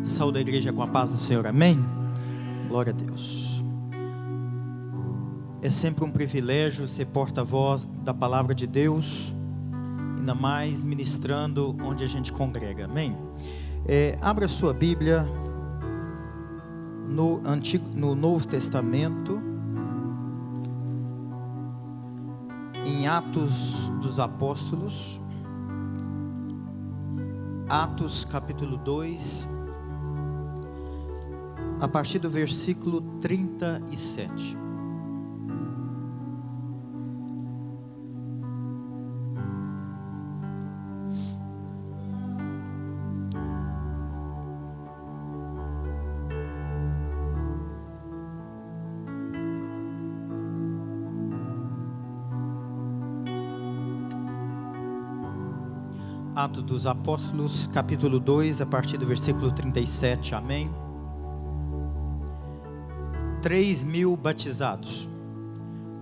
Saúde a igreja com a paz do Senhor, amém? Glória a Deus. É sempre um privilégio ser porta-voz da palavra de Deus, ainda mais ministrando onde a gente congrega, amém? Abra sua Bíblia no Novo Testamento, em Atos dos Apóstolos, Atos capítulo 2, a partir do versículo 37. Atos dos Apóstolos, capítulo 2, a partir do versículo 37, amém? 3.000 batizados.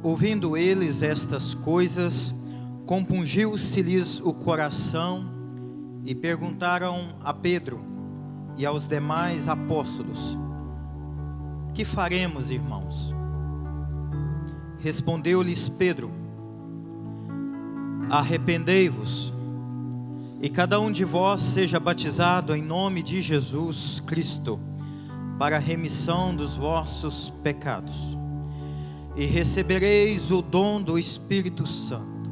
Ouvindo eles estas coisas, compungiu-se-lhes o coração e perguntaram a Pedro e aos demais apóstolos: que faremos, irmãos? Respondeu-lhes Pedro: arrependei-vos, e cada um de vós seja batizado em nome de Jesus Cristo, para a remissão dos vossos pecados, e recebereis o dom do Espírito Santo,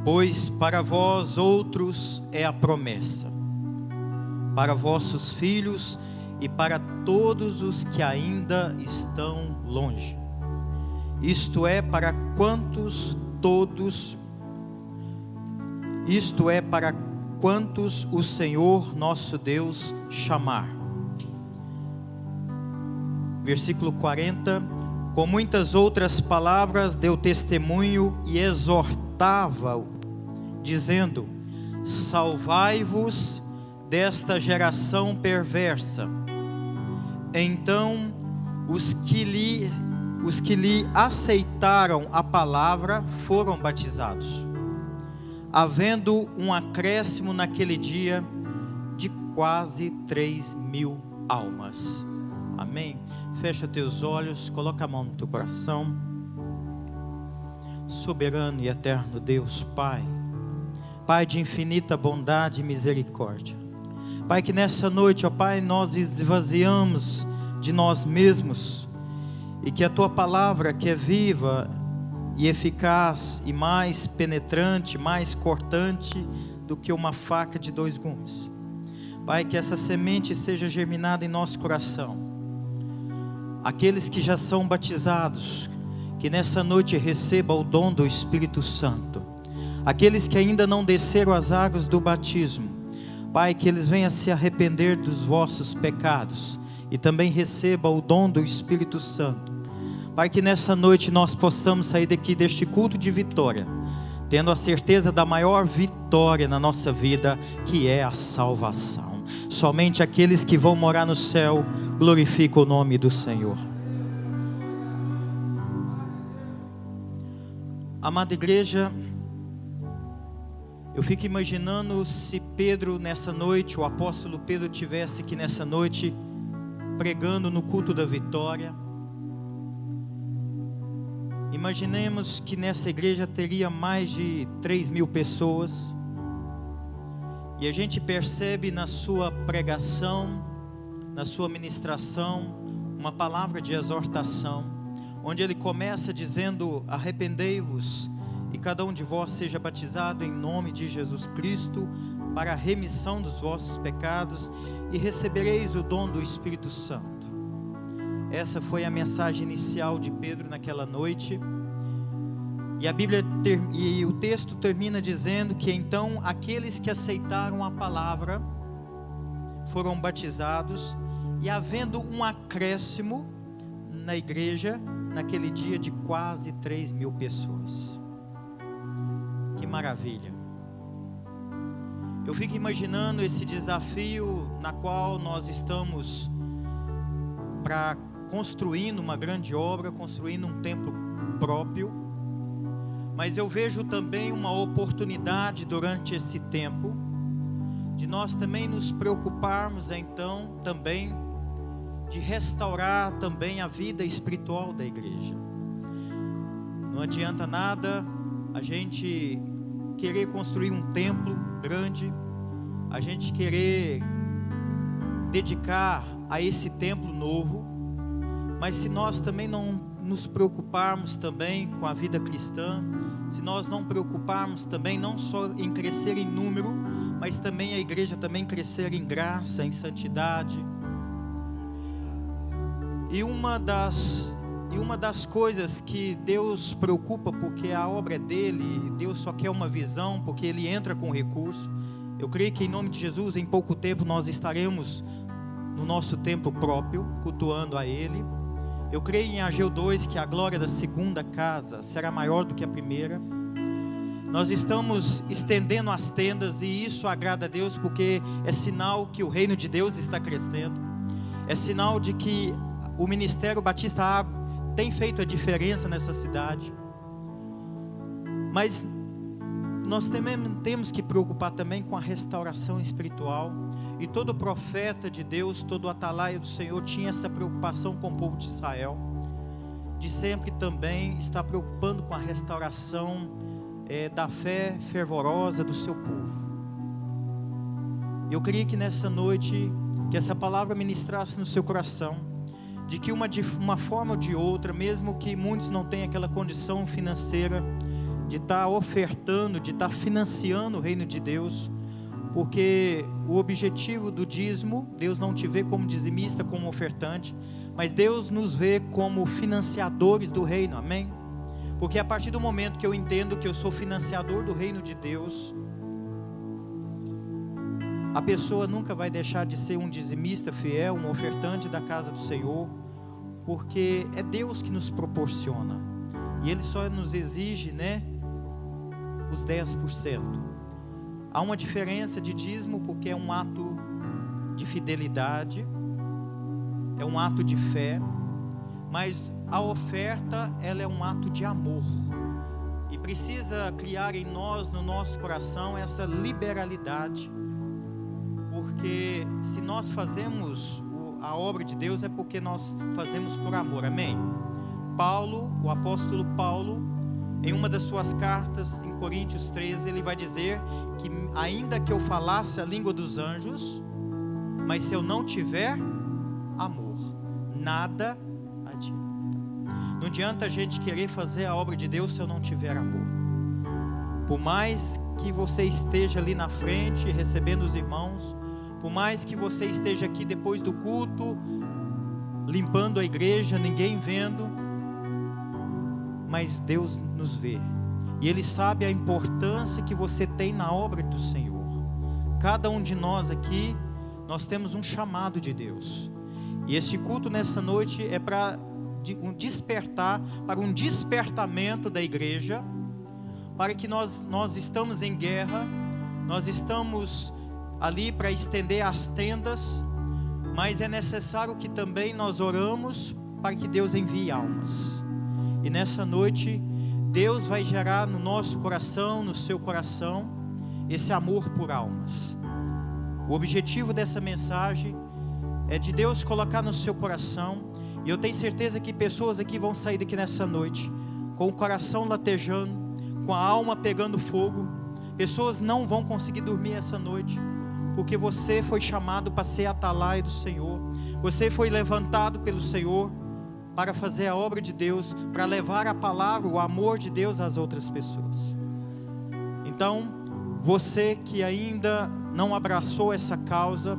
pois para vós outros é a promessa, para vossos filhos e para todos os que ainda estão longe, isto é, para quantos o Senhor nosso Deus chamar. Versículo 40, com muitas outras palavras deu testemunho e exortava-o, dizendo: salvai-vos desta geração perversa. Então os que lhe aceitaram a palavra foram batizados, havendo um acréscimo naquele dia de quase 3.000 almas. Amém? Fecha teus olhos, coloca a mão no teu coração. Soberano e eterno Deus, Pai, Pai de infinita bondade e misericórdia, Pai, que nessa noite, ó Pai, nós esvaziamos de nós mesmos, e que a Tua palavra, que é viva e eficaz e mais penetrante, mais cortante do que uma faca de 2 gumes, Pai, que essa semente seja germinada em nosso coração. Aqueles que já são batizados, que nessa noite recebam o dom do Espírito Santo. Aqueles que ainda não desceram as águas do batismo, Pai, que eles venham se arrepender dos vossos pecados e também recebam o dom do Espírito Santo. Pai, que nessa noite nós possamos sair daqui deste culto de vitória, tendo a certeza da maior vitória na nossa vida, que é a salvação. Somente aqueles que vão morar no céu glorificam o nome do Senhor. Amada igreja, eu fico imaginando se Pedro nessa noite, o apóstolo Pedro tivesse aqui nessa noite, pregando no culto da vitória. Imaginemos que nessa igreja teria mais de 3.000 pessoas, e a gente percebe na sua pregação, na sua ministração, uma palavra de exortação, onde ele começa dizendo: arrependei-vos, e cada um de vós seja batizado em nome de Jesus Cristo, para a remissão dos vossos pecados, e recebereis o dom do Espírito Santo. Essa foi a mensagem inicial de Pedro naquela noite. E a Bíblia e o texto termina dizendo que então aqueles que aceitaram a palavra foram batizados, e havendo um acréscimo na igreja naquele dia de quase 3.000 pessoas. Que maravilha! Eu fico imaginando esse desafio na qual nós estamos para construindo uma grande obra, construindo um templo próprio. Mas eu vejo também uma oportunidade durante esse tempo de nós também nos preocuparmos então também de restaurar também a vida espiritual da igreja. Não adianta nada a gente querer construir um templo grande, a gente querer dedicar a esse templo novo, mas se nós também não nos preocuparmos também com a vida cristã, se nós não preocuparmos também não só em crescer em número, mas também a igreja também crescer em graça, em santidade. E uma das coisas que Deus preocupa, porque a obra é dele, Deus só quer uma visão, porque ele entra com recurso. Eu creio que em nome de Jesus, em pouco tempo nós estaremos no nosso templo próprio, cultuando a ele. Eu creio em Ageu 2 que a glória da segunda casa será maior do que a primeira. Nós estamos estendendo as tendas e isso agrada a Deus, porque é sinal que o reino de Deus está crescendo. É sinal de que o Ministério Batista Abre tem feito a diferença nessa cidade. Mas nós também temos que preocupar também com a restauração espiritual. E todo profeta de Deus, todo atalaia do Senhor tinha essa preocupação com o povo de Israel, de sempre também estar preocupando com a restauração da fé fervorosa do seu povo. Eu queria que nessa noite, que essa palavra ministrasse no seu coração, de que uma forma ou de outra, mesmo que muitos não tenham aquela condição financeira, de estar ofertando, de estar financiando o reino de Deus, porque o objetivo do dízimo, Deus não te vê como dizimista, como ofertante, mas Deus nos vê como financiadores do reino, amém? Porque a partir do momento que eu entendo que eu sou financiador do reino de Deus, a pessoa nunca vai deixar de ser um dizimista fiel, um ofertante da casa do Senhor, porque é Deus que nos proporciona, e Ele só nos exige, os 10%. Há uma diferença de dízimo, porque é um ato de fidelidade, é um ato de fé, mas a oferta, ela é um ato de amor, e precisa criar em nós, no nosso coração, essa liberalidade, porque se nós fazemos a obra de Deus, é porque nós fazemos por amor, amém? Paulo, o apóstolo Paulo, em uma das suas cartas, em Coríntios 13, ele vai dizer que ainda que eu falasse a língua dos anjos, mas se eu não tiver amor, nada adianta. Não adianta a gente querer fazer a obra de Deus se eu não tiver amor. Por mais que você esteja ali na frente, recebendo os irmãos, por mais que você esteja aqui depois do culto, limpando a igreja, ninguém vendo, mas Deus nos vê, e Ele sabe a importância que você tem na obra do Senhor. Cada um de nós aqui, nós temos um chamado de Deus, e este culto nessa noite é para um despertar, para um despertamento da igreja, para que nós estamos em guerra, nós estamos ali para estender as tendas, mas é necessário que também nós oramos para que Deus envie almas. E nessa noite, Deus vai gerar no nosso coração, no seu coração, esse amor por almas. O objetivo dessa mensagem é de Deus colocar no seu coração, e eu tenho certeza que pessoas aqui vão sair daqui nessa noite, com o coração latejando, com a alma pegando fogo. Pessoas não vão conseguir dormir essa noite, porque você foi chamado para ser atalaia do Senhor, você foi levantado pelo Senhor, para fazer a obra de Deus, para levar a palavra, o amor de Deus às outras pessoas. Então, você que ainda não abraçou essa causa,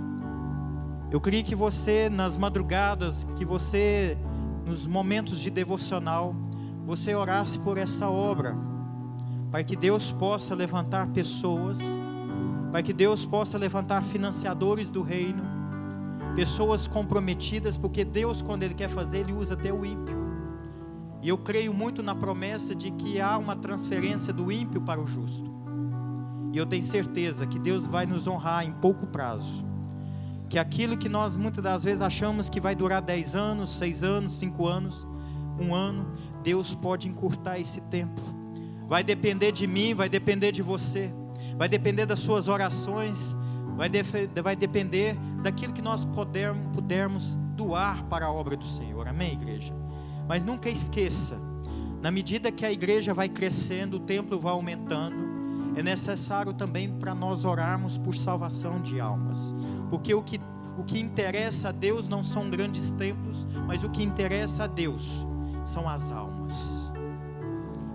eu queria que você, nas madrugadas, que você, nos momentos de devocional, você orasse por essa obra, para que Deus possa levantar pessoas, para que Deus possa levantar financiadores do reino, pessoas comprometidas, porque Deus, quando Ele quer fazer, Ele usa até o ímpio. E eu creio muito na promessa de que há uma transferência do ímpio para o justo. E eu tenho certeza que Deus vai nos honrar em pouco prazo. Que aquilo que nós muitas das vezes achamos que vai durar 10 anos, 6 anos, 5 anos, 1 ano, Deus pode encurtar esse tempo. Vai depender de mim, vai depender de você, vai depender das suas orações, vai depender daquilo que nós pudermos doar para a obra do Senhor. Amém, igreja? Mas nunca esqueça, na medida que a igreja vai crescendo, o templo vai aumentando, é necessário também para nós orarmos por salvação de almas. Porque o que interessa a Deus não são grandes templos, mas o que interessa a Deus são as almas.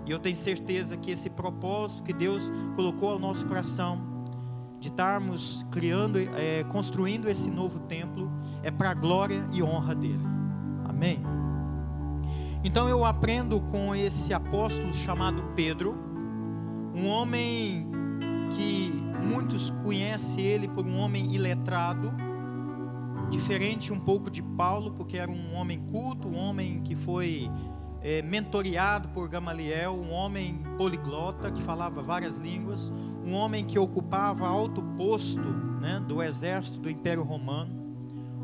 E eu tenho certeza que esse propósito que Deus colocou ao nosso coração, de estarmos construindo esse novo templo, é para a glória e honra dele. Amém? Então eu aprendo com esse apóstolo chamado Pedro, um homem que muitos conhecem ele por um homem iletrado, diferente um pouco de Paulo, porque era um homem culto, um homem que foi mentoreado por Gamaliel, um homem poliglota que falava várias línguas, um homem que ocupava alto posto, né, do exército do Império Romano,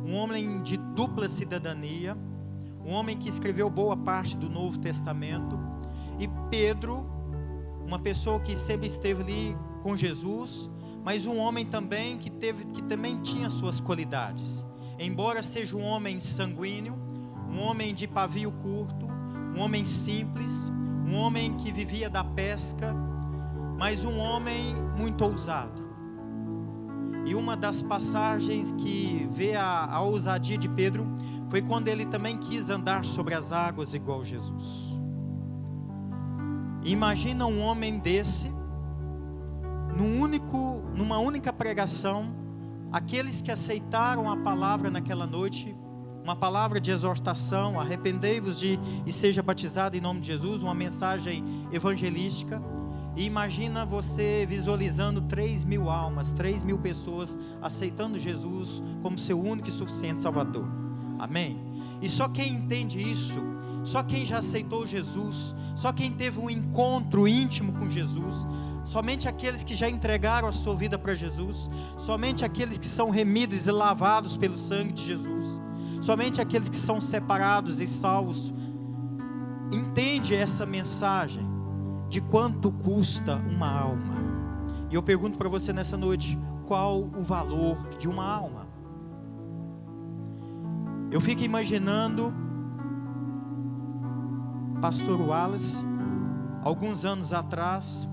um homem de dupla cidadania, um homem que escreveu boa parte do Novo Testamento. E Pedro, uma pessoa que sempre esteve ali com Jesus, mas um homem também que também tinha suas qualidades. Embora seja um homem sanguíneo, um homem de pavio curto, um homem simples, um homem que vivia da pesca, mas um homem muito ousado. E uma das passagens que vê a ousadia de Pedro foi quando ele também quis andar sobre as águas igual Jesus. Imagina um homem desse, numa única pregação, aqueles que aceitaram a palavra naquela noite, uma palavra de exortação, arrependei-vos e seja batizado em nome de Jesus, uma mensagem evangelística. E imagina você visualizando 3.000 almas, 3.000 pessoas aceitando Jesus como seu único e suficiente Salvador. Amém? E só quem entende isso, só quem já aceitou Jesus, só quem teve um encontro íntimo com Jesus, somente aqueles que já entregaram a sua vida para Jesus, somente aqueles que são remidos e lavados pelo sangue de Jesus, somente aqueles que são separados e salvos, entende essa mensagem de quanto custa uma alma. E eu pergunto para você nessa noite, qual o valor de uma alma? Eu fico imaginando Pastor Wallace, alguns anos atrás,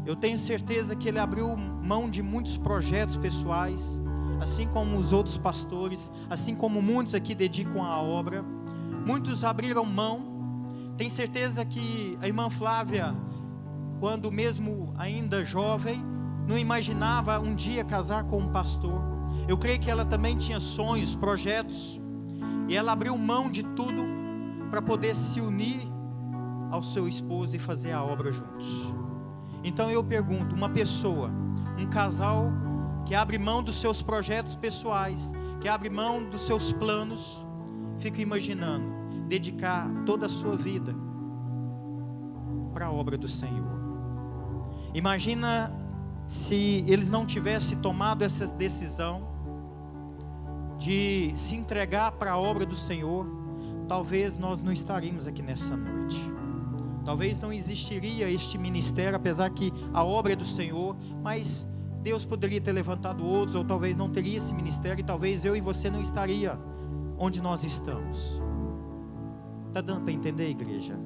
eu tenho certeza que ele abriu mão de muitos projetos pessoais, assim como os outros pastores, assim como muitos aqui dedicam à obra. Muitos abriram mão. Tenho certeza que a irmã Flávia, quando mesmo ainda jovem, não imaginava um dia casar com um pastor. Eu creio que ela também tinha sonhos, projetos, e ela abriu mão de tudo para poder se unir ao seu esposo e fazer a obra juntos. Então eu pergunto, uma pessoa, um casal que abre mão dos seus projetos pessoais, que abre mão dos seus planos, fica imaginando dedicar toda a sua vida para a obra do Senhor. Imagina se eles não tivessem tomado essa decisão de se entregar para a obra do Senhor, talvez nós não estaríamos aqui nessa noite. Talvez não existiria este ministério, apesar que a obra é do Senhor, mas Deus poderia ter levantado outros, ou talvez não teria esse ministério, e talvez eu e você não estaria onde nós estamos. Está dando para entender, igreja?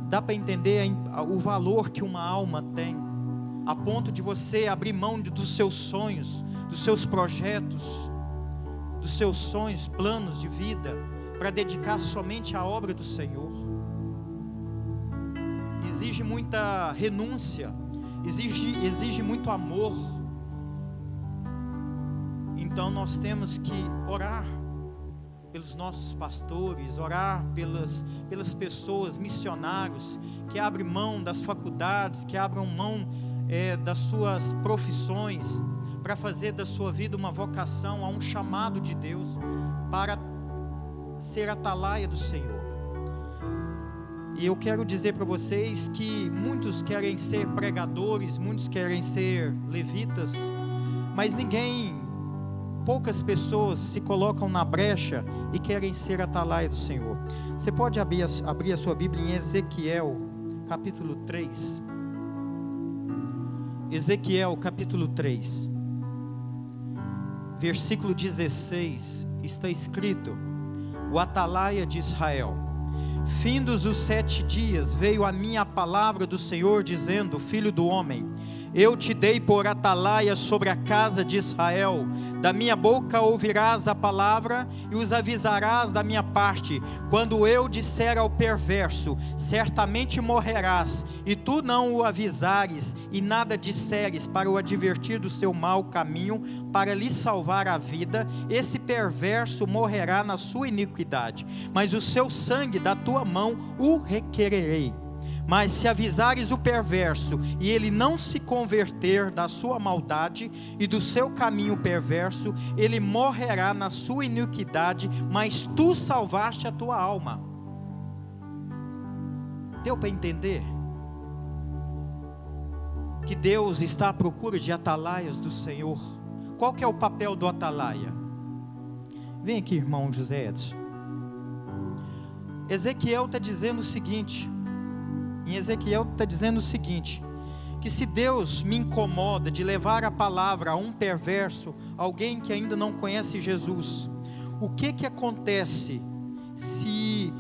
Dá para entender o valor que uma alma tem, a ponto de você abrir mão dos seus sonhos, dos seus projetos, dos seus sonhos, planos de vida, para dedicar somente à obra do Senhor. Exige muita renúncia, exige muito amor. Então nós temos que orar pelos nossos pastores, orar pelas pessoas, missionários, que abrem mão das faculdades, que abram mão das suas profissões, para fazer da sua vida uma vocação, a um chamado de Deus, para ser atalaia do Senhor. E eu quero dizer para vocês que muitos querem ser pregadores, muitos querem ser levitas, mas poucas pessoas se colocam na brecha e querem ser atalaia do Senhor. Você pode abrir a sua Bíblia em Ezequiel, capítulo 3. Ezequiel capítulo 3, versículo 16, está escrito: o atalaia de Israel. Findos os 7 dias, veio a mim a palavra do Senhor, dizendo: filho do homem, eu te dei por atalaia sobre a casa de Israel. Da minha boca ouvirás a palavra e os avisarás da minha parte. Quando eu disser ao perverso: certamente morrerás, e tu não o avisares e nada disseres para o advertir do seu mau caminho, para lhe salvar a vida, esse perverso morrerá na sua iniquidade, mas o seu sangue da tua mão o requererei. Mas se avisares o perverso, e ele não se converter da sua maldade e do seu caminho perverso, ele morrerá na sua iniquidade, mas tu salvaste a tua alma. Deu para entender? Que Deus está à procura de atalaias do Senhor. Qual que é o papel do atalaia? Vem aqui, irmão José Edson. Ezequiel está dizendo o seguinte... Em Ezequiel está dizendo o seguinte: que se Deus me incomoda de levar a palavra a um perverso, alguém que ainda não conhece Jesus, o que acontece se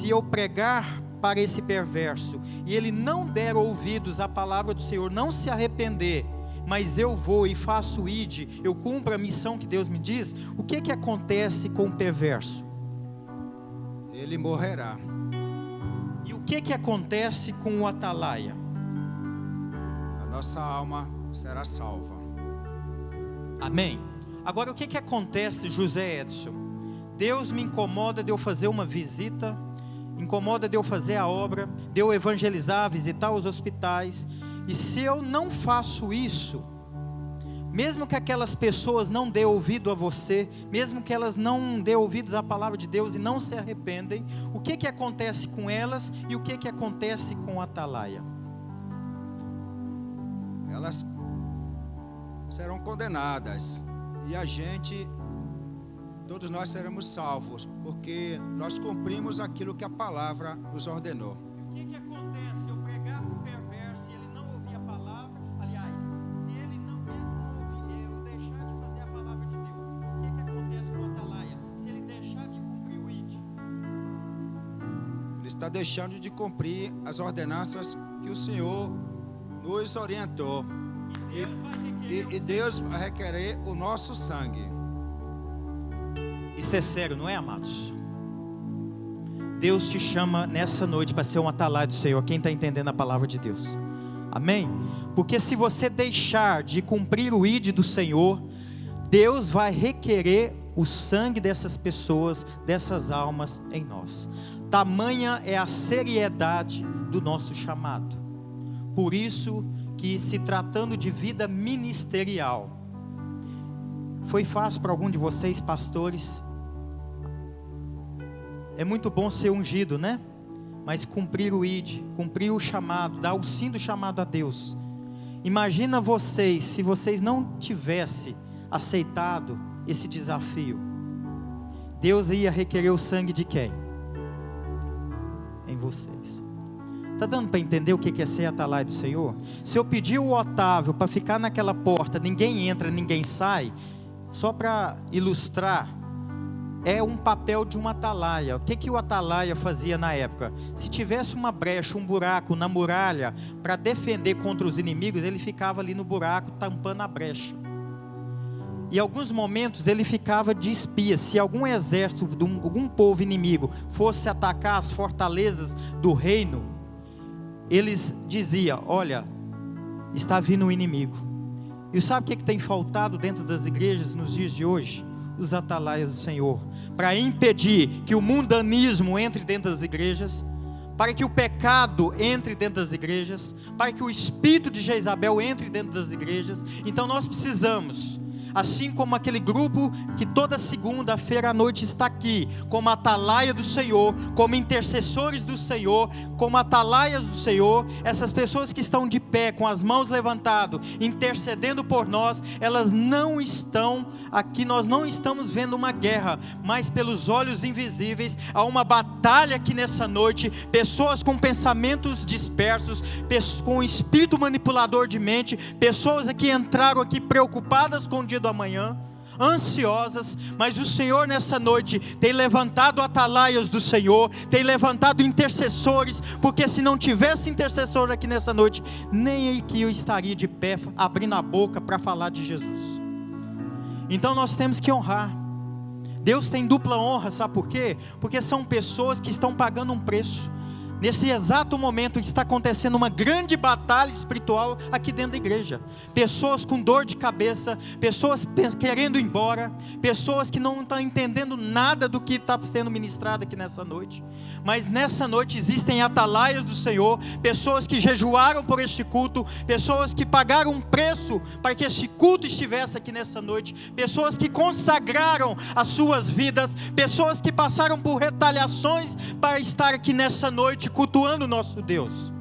eu pregar para esse perverso e ele não der ouvidos à palavra do Senhor, não se arrepender, mas eu vou e faço ide, eu cumpro a missão que Deus me diz? O que acontece com o perverso? Ele morrerá. E o que acontece com o atalaia? A nossa alma será salva. Amém? Agora, o que acontece, José Edson? Deus me incomoda de eu fazer uma visita, incomoda de eu fazer a obra, de eu evangelizar, visitar os hospitais, e se eu não faço isso, mesmo que aquelas pessoas não dêem ouvido a você, mesmo que elas não dêem ouvidos à palavra de Deus e não se arrependem, o que acontece com elas e o que acontece com o atalaia? Elas serão condenadas e todos nós seremos salvos, porque nós cumprimos aquilo que a palavra nos ordenou. E o que acontece? Eu pregar para o perverso e ele não ouvir a palavra, aliás, se ele não ouvir, eu deixar de fazer a palavra de Deus, o que acontece com o atalaia? Se ele deixar de cumprir o ID? Ele está deixando de cumprir as ordenanças que o Senhor nos orientou. E Deus vai requerer o nosso sangue. Isso é sério, não é, amados? Deus te chama nessa noite para ser um atalaia do Senhor. Quem está entendendo a palavra de Deus? Amém? Porque se você deixar de cumprir o ID do Senhor, Deus vai requerer o sangue dessas pessoas, dessas almas em nós. Tamanha é a seriedade do nosso chamado. Por isso que, se tratando de vida ministerial, foi fácil para algum de vocês, pastores? É muito bom ser ungido, né? Mas cumprir o ID, cumprir o chamado, dar o sim do chamado a Deus. Imagina vocês, se vocês não tivessem aceitado esse desafio, Deus ia requerer o sangue de quem? Em vocês. Está dando para entender o que é ser atalaia do Senhor? Se eu pedir o Otávio para ficar naquela porta, ninguém entra, ninguém sai, só para ilustrar, é um papel de um atalaia. O que o atalaia fazia na época? Se tivesse uma brecha, um buraco na muralha, para defender contra os inimigos, ele ficava ali no buraco, tampando a brecha. E em alguns momentos ele ficava de espia. Se algum exército, algum povo inimigo fosse atacar as fortalezas do reino, eles diziam: olha, está vindo um inimigo. E sabe o que tem faltado dentro das igrejas nos dias de hoje? Os atalaias do Senhor, para impedir que o mundanismo entre dentro das igrejas, para que o pecado entre dentro das igrejas, para que o espírito de Jezabel entre dentro das igrejas. Então nós precisamos assim como aquele grupo que toda segunda-feira à noite está aqui, como atalaia do Senhor, como intercessores do Senhor, como atalaias do Senhor, essas pessoas que estão de pé, com as mãos levantadas, intercedendo por nós, elas não estão aqui, nós não estamos vendo uma guerra, mas pelos olhos invisíveis, há uma batalha aqui nessa noite, pessoas com pensamentos dispersos, com espírito manipulador de mente, pessoas que entraram aqui preocupadas com o dia do amanhã, ansiosas, mas o Senhor nessa noite tem levantado atalaias do Senhor, tem levantado intercessores, porque se não tivesse intercessor aqui nessa noite, nem aqui eu estaria de pé, abrindo a boca para falar de Jesus. Então nós temos que honrar. Deus tem dupla honra, sabe por quê? Porque são pessoas que estão pagando um preço. Nesse exato momento está acontecendo uma grande batalha espiritual aqui dentro da igreja. Pessoas com dor de cabeça, pessoas querendo ir embora, pessoas que não estão entendendo nada do que está sendo ministrado aqui nessa noite. Mas nessa noite existem atalaias do Senhor, pessoas que jejuaram por este culto, pessoas que pagaram um preço para que este culto estivesse aqui nessa noite, pessoas que consagraram as suas vidas, pessoas que passaram por retaliações para estar aqui nessa noite cultuando o nosso Deus.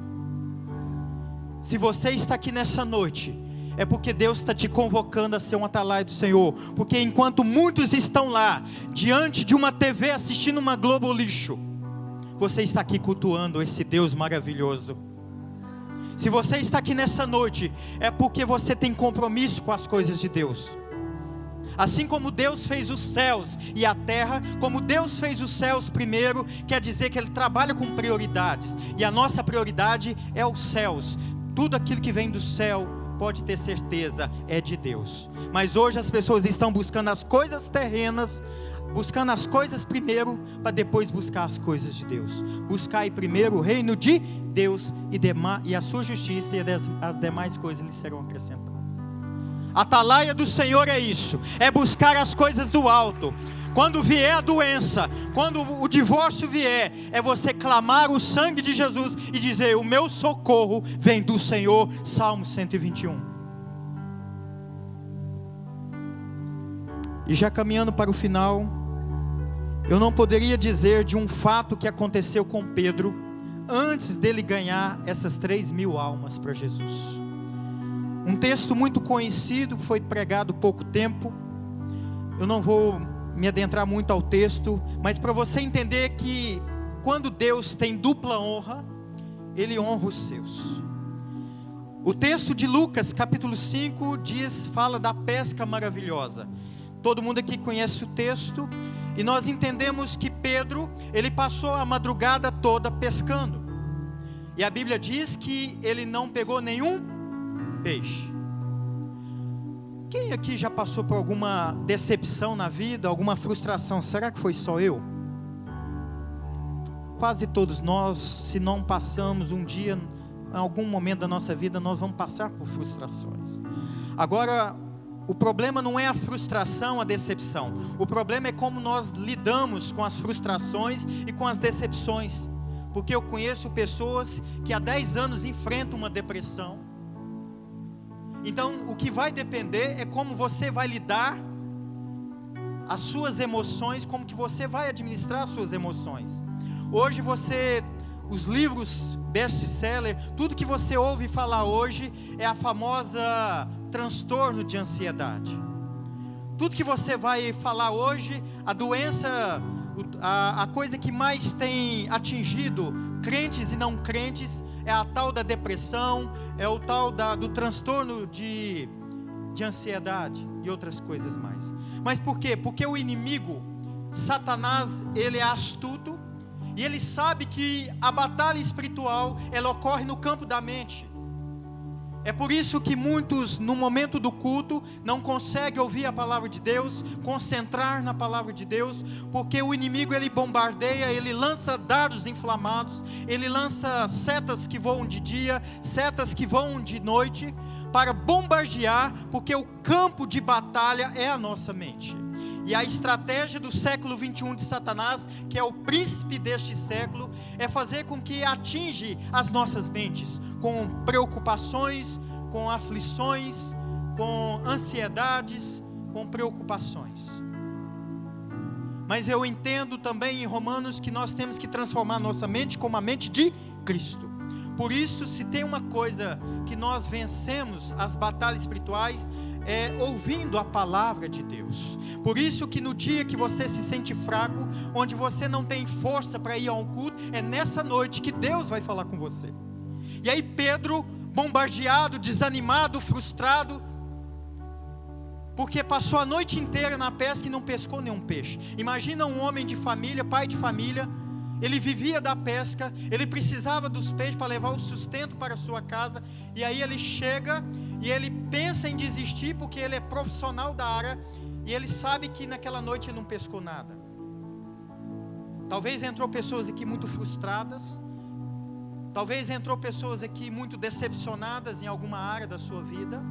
Se você está aqui nessa noite, é porque Deus está te convocando a ser um atalaia do Senhor, porque enquanto muitos estão lá, diante de uma TV assistindo uma Globo lixo, você está aqui cultuando esse Deus maravilhoso. Se você está aqui nessa noite, é porque você tem compromisso com as coisas de Deus. Assim como Deus fez os céus e a terra, como Deus fez os céus primeiro, quer dizer que Ele trabalha com prioridades, e a nossa prioridade é os céus. Tudo aquilo que vem do céu, pode ter certeza, é de Deus. Mas hoje as pessoas estão buscando as coisas terrenas, buscando as coisas primeiro, para depois buscar as coisas de Deus. Buscai primeiro o reino de Deus e a sua justiça, e as demais coisas lhes serão acrescentadas. A atalaia do Senhor é isso, é buscar as coisas do alto. Quando vier a doença, quando o divórcio vier, é você clamar o sangue de Jesus e dizer: o meu socorro vem do Senhor. Salmo 121. E já caminhando para o final, eu não poderia dizer de um fato que aconteceu com Pedro, antes dele ganhar essas 3.000 almas para Jesus. Um texto muito conhecido, foi pregado há pouco tempo. Eu não vou me adentrar muito ao texto, mas para você entender que quando Deus tem dupla honra, Ele honra os seus. O texto de Lucas capítulo 5 fala da pesca maravilhosa. Todo mundo aqui conhece o texto, e nós entendemos que Pedro, ele passou a madrugada toda pescando, e a Bíblia diz que ele não pegou nenhum peixe. Quem aqui já passou por alguma decepção na vida, alguma frustração? Será que foi só eu? Quase todos nós, se não passamos um dia, em algum momento da nossa vida, nós vamos passar por frustrações. Agora, o problema não é a frustração, a decepção. O problema é como nós lidamos com as frustrações e com as decepções. Porque eu conheço pessoas que há 10 anos enfrentam uma depressão. Então, o que vai depender é como você vai lidar as suas emoções, como que você vai administrar as suas emoções. Hoje os livros best-seller, tudo que você ouve falar hoje é a famosa transtorno de ansiedade. Tudo que você vai falar hoje, a doença, a coisa que mais tem atingido crentes e não crentes, é a tal da depressão, é o tal do transtorno de ansiedade e outras coisas mais. Mas por quê? Porque o inimigo, Satanás, ele é astuto, e ele sabe que a batalha espiritual, ela ocorre no campo da mente. É por isso que muitos, no momento do culto, não conseguem ouvir a palavra de Deus, concentrar na palavra de Deus, porque o inimigo, ele bombardeia, ele lança dardos inflamados, ele lança setas que voam de dia, setas que voam de noite, para bombardear, porque o campo de batalha é a nossa mente. E a estratégia do século 21 de Satanás, que é o príncipe deste século, é fazer com que atinja as nossas mentes, com preocupações, com aflições, com ansiedades, com preocupações. Mas eu entendo também em Romanos que nós temos que transformar nossa mente como a mente de Cristo. Por isso, se tem uma coisa que nós vencemos as batalhas espirituais, é ouvindo a palavra de Deus. Por isso que no dia que você se sente fraco, onde você não tem força para ir a um culto, é nessa noite que Deus vai falar com você. E aí Pedro, bombardeado, desanimado, frustrado, porque passou a noite inteira na pesca e não pescou nenhum peixe. Imagina um homem de família, pai de família, ele vivia da pesca, ele precisava dos peixes para levar o sustento para a sua casa, e aí ele chega e ele pensa em desistir, porque ele é profissional da área, e ele sabe que naquela noite ele não pescou nada. Talvez entrou pessoas aqui muito frustradas, talvez entrou pessoas aqui muito decepcionadas em alguma área da sua vida,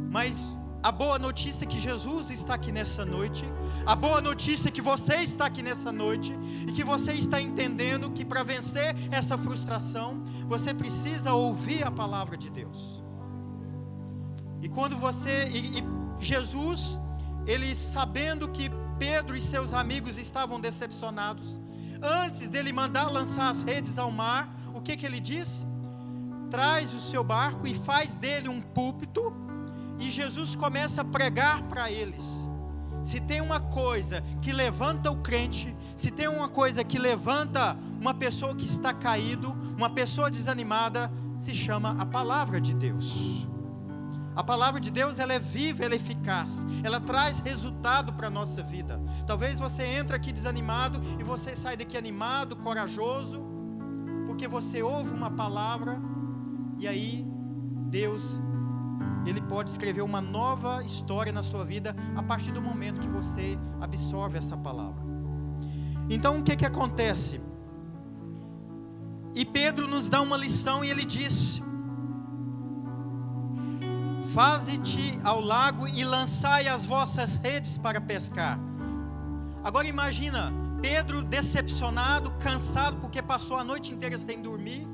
mas a boa notícia é que Jesus está aqui nessa noite. A boa notícia é que você está aqui nessa noite, e que você está entendendo que para vencer essa frustração, você precisa ouvir a palavra de Deus. E quando Jesus, ele sabendo que Pedro e seus amigos estavam decepcionados, antes dele mandar lançar as redes ao mar, o que ele disse? Traz o seu barco e faz dele um púlpito. E Jesus começa a pregar para eles. Se tem uma coisa que levanta o crente, se tem uma coisa que levanta uma pessoa que está caído, uma pessoa desanimada, se chama a palavra de Deus. A palavra de Deus, ela é viva, ela é eficaz, ela traz resultado para a nossa vida. Talvez você entre aqui desanimado e você sai daqui animado, corajoso, porque você ouve uma palavra, e aí Deus, Ele pode escrever uma nova história na sua vida a partir do momento que você absorve essa palavra. Então o que acontece? E Pedro nos dá uma lição e ele diz: faze-te ao lago e lançai as vossas redes para pescar. Agora imagina, Pedro decepcionado, cansado, porque passou a noite inteira sem dormir,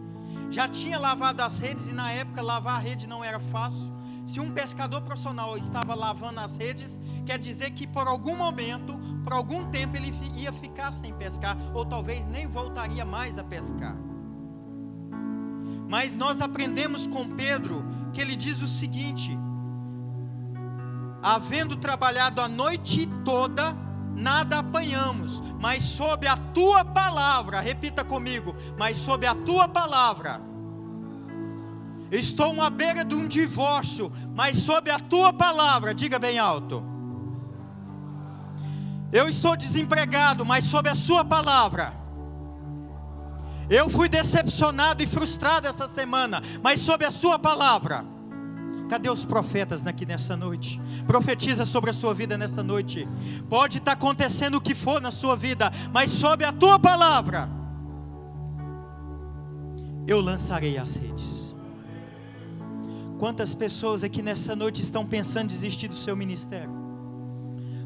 já tinha lavado as redes, e na época lavar a rede não era fácil. Se um pescador profissional estava lavando as redes, quer dizer que por algum momento, por algum tempo ele ia ficar sem pescar, ou talvez nem voltaria mais a pescar. Mas nós aprendemos com Pedro, que ele diz o seguinte: havendo trabalhado a noite toda, nada apanhamos, mas sob a tua palavra, repita comigo, mas sob a tua palavra, estou à beira de um divórcio, mas sob a tua palavra, diga bem alto. Eu estou desempregado, mas sob a sua palavra. Eu fui decepcionado e frustrado essa semana, mas sob a sua palavra. Cadê os profetas aqui nessa noite? Profetiza sobre a sua vida nessa noite. Pode estar acontecendo o que for na sua vida, mas sob a tua palavra, eu lançarei as redes. Quantas pessoas aqui nessa noite estão pensando em desistir do seu ministério?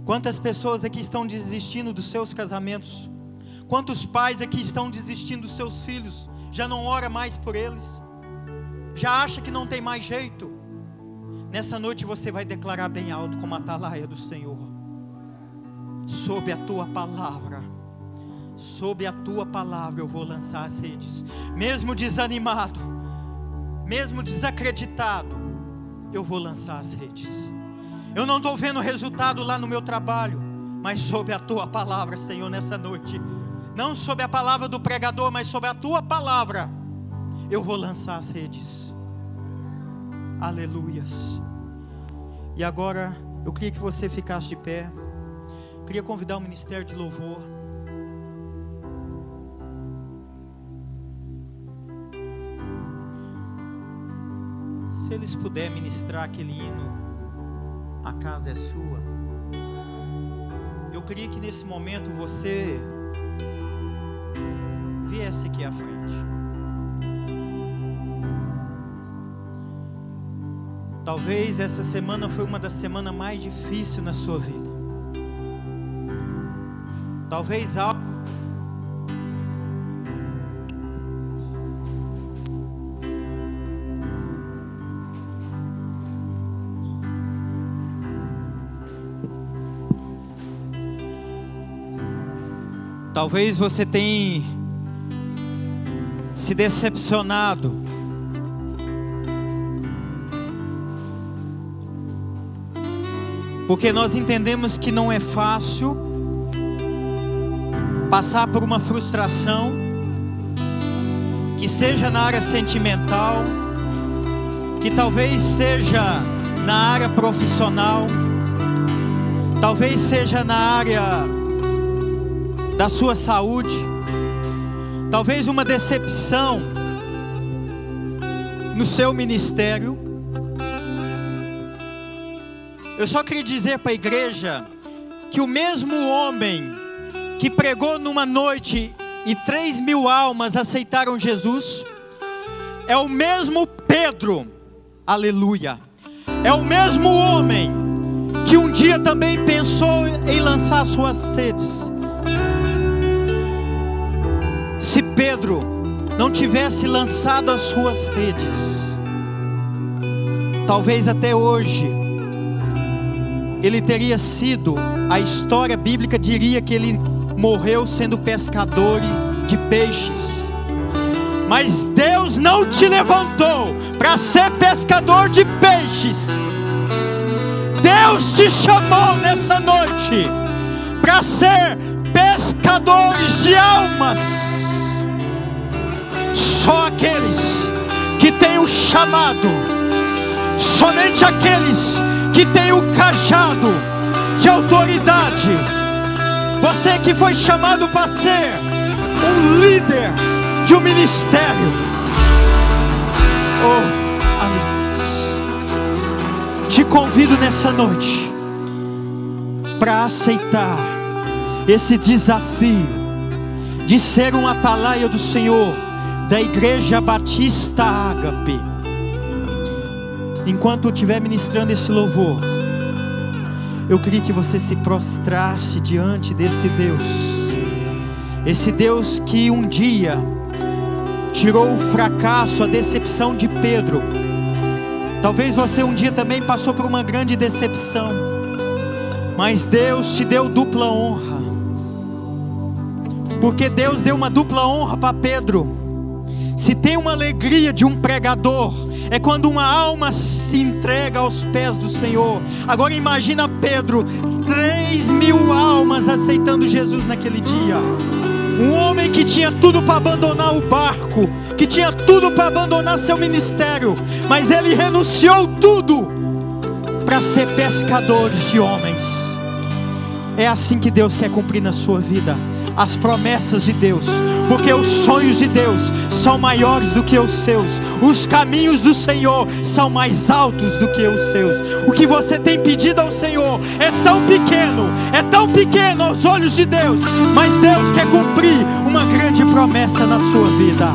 Quantas pessoas aqui estão desistindo dos seus casamentos? Quantos pais aqui estão desistindo dos seus filhos? Já não ora mais por eles? Já acha que não tem mais jeito? Nessa noite você vai declarar bem alto, como a atalaia do Senhor: sob a tua palavra, sob a tua palavra eu vou lançar as redes. Mesmo desanimado, mesmo desacreditado, eu vou lançar as redes. Eu não estou vendo resultado lá no meu trabalho, mas sob a tua palavra, Senhor, nessa noite, não sob a palavra do pregador, mas sob a tua palavra, eu vou lançar as redes. Aleluias. E agora eu queria que você ficasse de pé. Queria convidar o ministério de louvor. Se eles puderem ministrar aquele hino, a casa é sua. Eu queria que nesse momento você viesse aqui à frente. Talvez essa semana foi uma das semanas mais difíceis na sua vida. Talvez algo Talvez você tenha se decepcionado. Porque nós entendemos que não é fácil passar por uma frustração, que seja na área sentimental, que talvez seja na área profissional, talvez seja na área da sua saúde, talvez uma decepção no seu ministério. Eu só queria dizer para a igreja que o mesmo homem que pregou numa noite e 3.000 almas aceitaram Jesus, é o mesmo Pedro, aleluia, é o mesmo homem que um dia também pensou em lançar suas redes. Se Pedro não tivesse lançado as suas redes, talvez até hoje ele teria sido, a história bíblica diria que ele morreu sendo pescador de peixes. Mas Deus não te levantou para ser pescador de peixes. Deus te chamou nessa noite para ser pescadores de almas. Só aqueles que têm o chamado, somente aqueles que têm o cajado de autoridade. Você que foi chamado para ser um líder de um ministério, te convido nessa noite para aceitar esse desafio de ser um atalaia do Senhor, da Igreja Batista Ágape. Enquanto eu estiver ministrando esse louvor, eu queria que você se prostrasse diante desse Deus, esse Deus que um dia tirou o fracasso, a decepção de Pedro. Talvez você um dia também passou por uma grande decepção, mas Deus te deu dupla honra, porque Deus deu uma dupla honra para Pedro. Se tem uma alegria de um pregador, é quando uma alma se entrega aos pés do Senhor. Agora imagina Pedro, 3.000 almas aceitando Jesus naquele dia. Um homem que tinha tudo para abandonar o barco, que tinha tudo para abandonar seu ministério, mas ele renunciou tudo para ser pescador de homens. É assim que Deus quer cumprir na sua vida as promessas de Deus, porque os sonhos de Deus são maiores do que os seus, os caminhos do Senhor são mais altos do que os seus. O que você tem pedido ao Senhor é tão pequeno aos olhos de Deus, mas Deus quer cumprir uma grande promessa na sua vida.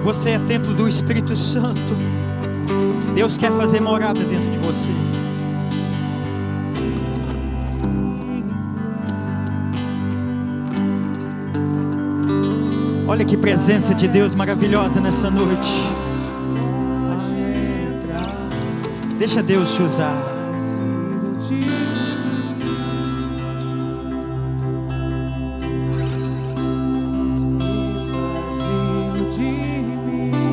Você é templo do Espírito Santo. Deus quer fazer morada dentro de você. Olha que presença de Deus maravilhosa nessa noite. Deixa Deus te usar.